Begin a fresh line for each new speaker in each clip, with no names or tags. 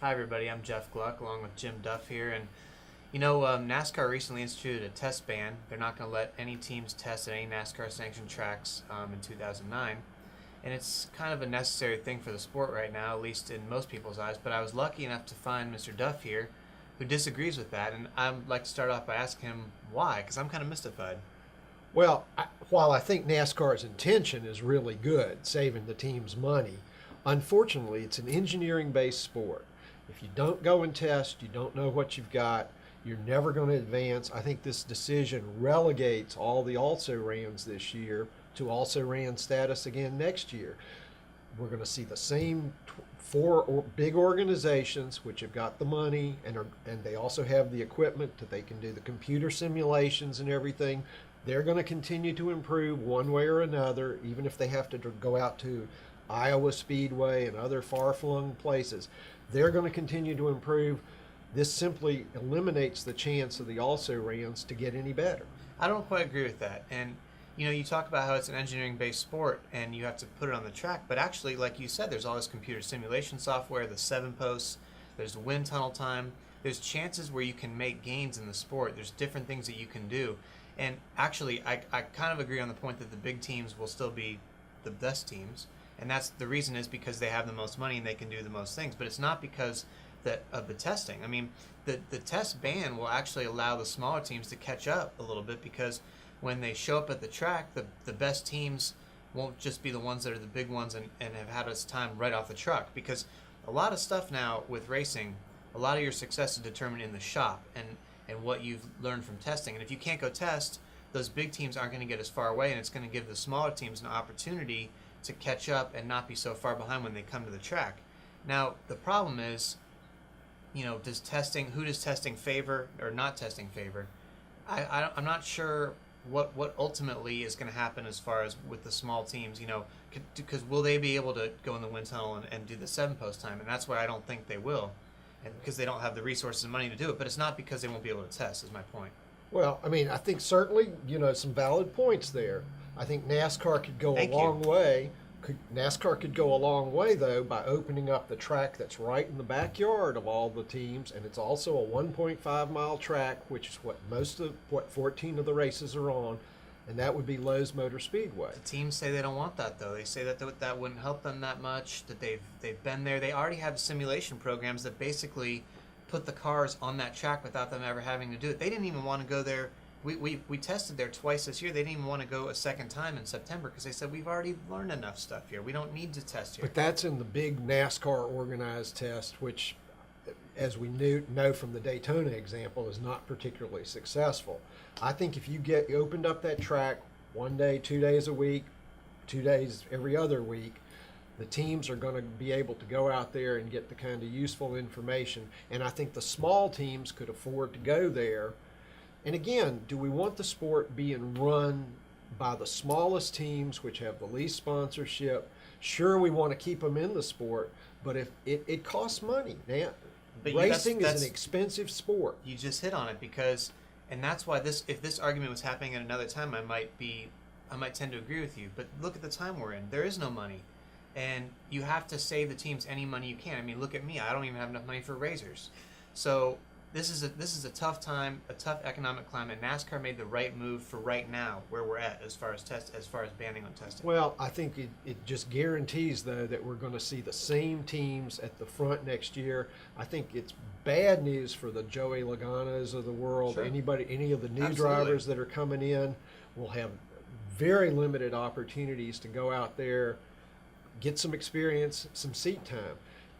Hi, everybody. I'm Jeff Gluck, along with Jim Duff here. And NASCAR recently instituted a test ban. They're not going to let any teams test at any NASCAR-sanctioned tracks in 2009. And it's kind of a necessary thing for the sport right now, at least in most people's eyes. But I was lucky enough to find Mr. Duff here, who disagrees with that. And I'd like to start off by asking him why, because I'm kind of mystified.
Well, while I think NASCAR's intention is really good, saving the teams money, unfortunately, it's an engineering-based sport. If you don't go and test, you don't know what you've got, you're never going to advance. I think this decision relegates all the also-rans this year to also-ran status again next year. We're going to see the same four big organizations which have got the money and they also have the equipment that they can do the computer simulations and everything. They're going to continue to improve one way or another, even if they have to go out to Iowa Speedway and other far-flung places. They're going to continue to improve. This simply eliminates the chance of the also-rans to get any better.
I don't quite agree with that. And you talk about how it's an engineering-based sport and you have to put it on the track, but actually, like you said, there's all this computer simulation software, the 7 posts, there's the wind tunnel time, there's chances where you can make gains in the sport, there's different things that you can do. And actually, I kind of agree on the point that the big teams will still be the best teams, and that's the reason is because they have the most money and they can do the most things, but it's not because of the testing. I mean, the test ban will actually allow the smaller teams to catch up a little bit, because when they show up at the track, the best teams won't just be the ones that are the big ones and have had us time right off the truck. Because a lot of stuff now with racing, a lot of your success is determined in the shop and what you've learned from testing. And if you can't go test, those big teams aren't going to get as far away, and it's going to give the smaller teams an opportunity to catch up and not be so far behind when they come to the track. Now, the problem is, who does testing favor or not testing favor? I'm not sure what ultimately is going to happen as far as with the small teams, because will they be able to go in the wind tunnel and do the 7-post time? And that's why I don't think they will, and because they don't have the resources and money to do it. But it's not because they won't be able to test, is my point.
Well, I mean, I think certainly, some valid points there. I think NASCAR could go a long way. NASCAR could go a long way, though, by opening up the track that's right in the backyard of all the teams, and it's also a 1.5-mile track, which is what 14 of the races are on, and that would be Lowe's Motor Speedway.
The teams say they don't want that, though. They say that wouldn't help them that much, that they've been there. They already have simulation programs that basically put the cars on that track without them ever having to do it. They didn't even want to go there. We tested there twice this year. They didn't even want to go a second time in September because they said, we've already learned enough stuff here. We don't need to test here.
But that's in the big NASCAR organized test, which, as we know from the Daytona example, is not particularly successful. I think if you opened up that track 1 day, 2 days a week, 2 days every other week, the teams are going to be able to go out there and get the kind of useful information. And I think the small teams could afford to go there. And again, do we want the sport being run by the smallest teams, which have the least sponsorship? Sure, we want to keep them in the sport, but if it costs money. Now, racing is an expensive sport.
You just hit on it, and that's why if this argument was happening at another time, I might tend to agree with you. But look at the time we're in. There is no money, and you have to save the teams any money you can. I mean, look at me. I don't even have enough money for razors, so. This is a tough time, a tough economic climate. NASCAR made the right move for right now, where we're at as far as banning on testing.
Well, I think it just guarantees, though, that we're going to see the same teams at the front next year. I think it's bad news for the Joey Logano's of the world.
Sure.
Any of the new
Absolutely.
drivers that are coming in will have very limited opportunities to go out there, get some experience, some seat time.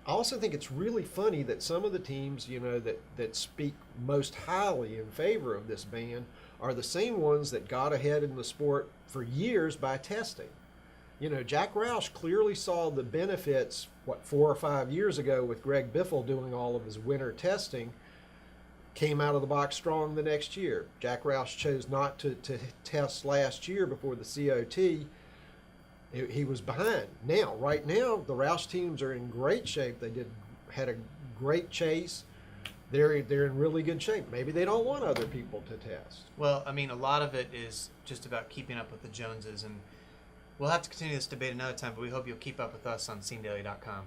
I also think it's really funny that some of the teams, that speak most highly in favor of this ban are the same ones that got ahead in the sport for years by testing. Jack Roush clearly saw the benefits, 4 or 5 years ago with Greg Biffle doing all of his winter testing, came out of the box strong the next year. Jack Roush chose not to test last year before the COT. He was behind. Right now, the Roush teams are in great shape. They had a great chase. They're in really good shape. Maybe they don't want other people to test.
Well, I mean, a lot of it is just about keeping up with the Joneses, and we'll have to continue this debate another time, but we hope you'll keep up with us on SceneDaily.com.